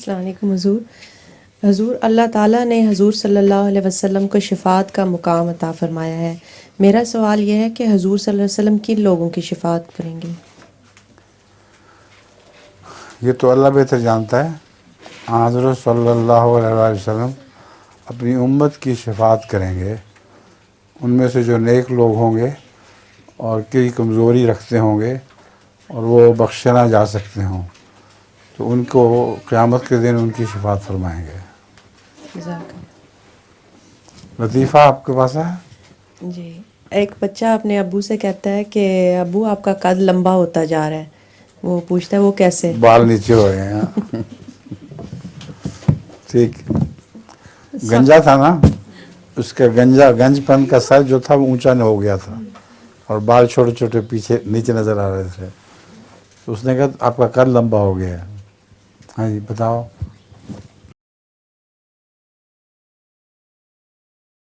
السلام علیکم حضور اللہ تعالیٰ نے حضور صلی اللہ علیہ وسلم کو شفاعت کا مقام عطا فرمایا ہے. میرا سوال یہ ہے کہ حضور صلی اللہ علیہ وسلم کن لوگوں کی شفاعت کریں گے؟ یہ تو اللہ بہتر جانتا ہے. حضرت صلی اللہ علیہ وسلم اپنی امت کی شفاعت کریں گے. ان میں سے جو نیک لوگ ہوں گے اور کئی کمزوری رکھتے ہوں گے اور وہ بخشے نہ جا سکتے ہوں تو ان کو قیامت کے دن ان کی شفاعت فرمائیں گے. جزاک لطیفہ آپ کے پاس ہے؟ اللہ. جی، ایک بچہ اپنے ابو سے کہتا ہے کہ ابو آپ کا قد لمبا ہوتا جا رہا ہے. وہ پوچھتا ہے وہ کیسے؟ بال نیچے ہو گئے ہیں. ٹھیک. گنجا تھا نا، اس کا گنج پن کا سر جو تھا وہ اونچا نہ ہو گیا تھا اور بال چھوٹے چھوٹے پیچھے نیچے نظر آ رہے تھے. تو اس نے کہا آپ کا قد لمبا ہو گیا ہے. ہاں جی بتاؤ.